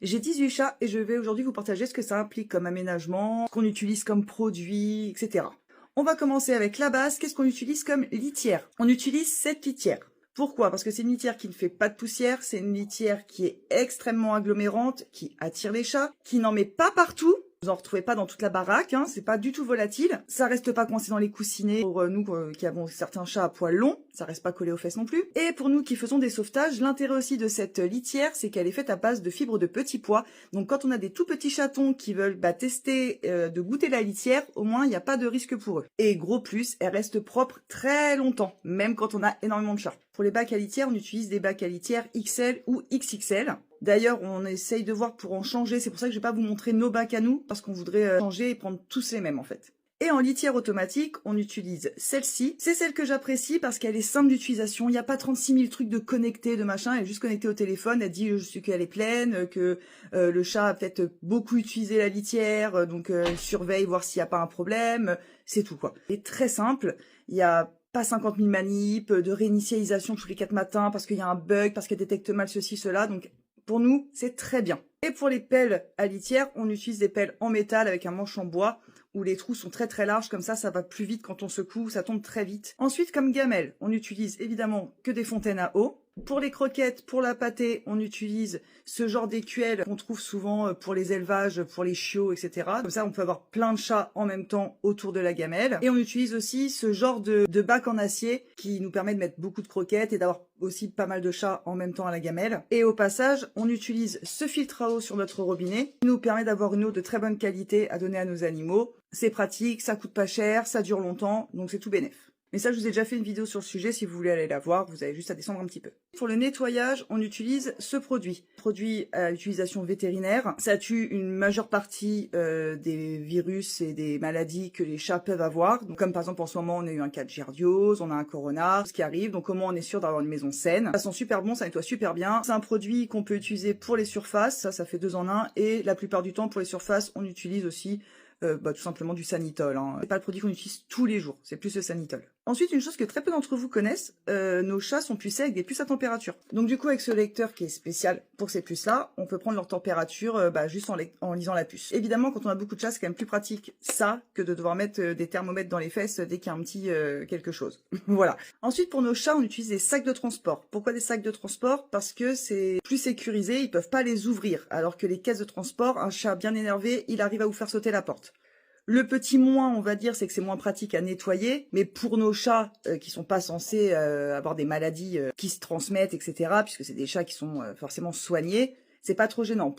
J'ai 18 chats et je vais aujourd'hui vous partager ce que ça implique comme aménagement, ce qu'on utilise comme produit, etc. On va commencer avec la base. Qu'est-ce qu'on utilise comme litière? On utilise cette litière. Pourquoi? Parce que c'est une litière qui ne fait pas de poussière, c'est une litière qui est extrêmement agglomérante, qui attire les chats, qui n'en met pas partout. Vous en retrouvez pas dans toute la baraque, hein, c'est pas du tout volatile. Ça reste pas coincé dans les coussinets pour nous qui avons certains chats à poils longs, ça reste pas collé aux fesses non plus. Et pour nous qui faisons des sauvetages, l'intérêt aussi de cette litière, c'est qu'elle est faite à base de fibres de petits pois. Donc quand on a des tout petits chatons qui veulent tester de goûter la litière, au moins il n'y a pas de risque pour eux. Et gros plus, elle reste propre très longtemps, même quand on a énormément de chats. Pour les bacs à litière, on utilise des bacs à litière XL ou XXL. D'ailleurs, on essaye de voir pour en changer. C'est pour ça que je vais pas vous montrer nos bacs à nous, parce qu'on voudrait changer et prendre tous les mêmes en fait. Et en litière automatique, on utilise celle-ci. C'est celle que j'apprécie parce qu'elle est simple d'utilisation. Il n'y a pas 36 000 trucs de connecter, de machin. Elle est juste connectée au téléphone. Elle dit je suis qu'elle est pleine, que le chat a peut-être beaucoup utilisé la litière, donc elle surveille voir s'il n'y a pas un problème. C'est tout quoi. Elle est très simple. Il y a pas 50 000 manips, de réinitialisation tous les 4 matins parce qu'il y a un bug, parce qu'elle détecte mal ceci, cela. Donc pour nous, c'est très bien. Et pour les pelles à litière, on utilise des pelles en métal avec un manche en bois où les trous sont très très larges, comme ça va plus vite quand on secoue, ça tombe très vite. Ensuite, comme gamelle, on utilise évidemment que des fontaines à eau. Pour les croquettes, pour la pâtée, on utilise ce genre d'écuelle qu'on trouve souvent pour les élevages, pour les chiots, etc. Comme ça, on peut avoir plein de chats en même temps autour de la gamelle. Et on utilise aussi ce genre de bac en acier qui nous permet de mettre beaucoup de croquettes et d'avoir aussi pas mal de chats en même temps à la gamelle. Et au passage, on utilise ce filtre à eau sur notre robinet qui nous permet d'avoir une eau de très bonne qualité à donner à nos animaux. C'est pratique, ça coûte pas cher, ça dure longtemps, donc c'est tout bénef. Mais ça, je vous ai déjà fait une vidéo sur le sujet, si vous voulez aller la voir, vous avez juste à descendre un petit peu. Pour le nettoyage, on utilise ce produit. Produit à utilisation vétérinaire. Ça tue une majeure partie des virus et des maladies que les chats peuvent avoir. Donc, comme par exemple, en ce moment, on a eu un cas de giardiose, on a un corona, ce qui arrive. Donc, comment on est sûr d'avoir une maison saine? Ça sent super bon, ça nettoie super bien. C'est un produit qu'on peut utiliser pour les surfaces, ça fait 2 en 1. Et la plupart du temps, pour les surfaces, on utilise aussi tout simplement du Sanitol. Hein. C'est pas le produit qu'on utilise tous les jours, c'est plus le Sanitol. Ensuite, une chose que très peu d'entre vous connaissent, nos chats sont pucés avec des puces à température. Donc du coup, avec ce lecteur qui est spécial pour ces puces-là, on peut prendre leur température juste en lisant la puce. Évidemment, quand on a beaucoup de chats, c'est quand même plus pratique ça que de devoir mettre des thermomètres dans les fesses dès qu'il y a un petit quelque chose. Voilà. Ensuite, pour nos chats, on utilise des sacs de transport. Pourquoi des sacs de transport? Parce que c'est plus sécurisé, ils peuvent pas les ouvrir. Alors que les caisses de transport, un chat bien énervé, il arrive à vous faire sauter la porte. Le petit moins, on va dire, c'est que c'est moins pratique à nettoyer, mais pour nos chats qui sont pas censés avoir des maladies qui se transmettent, etc., puisque c'est des chats qui sont forcément soignés, c'est pas trop gênant.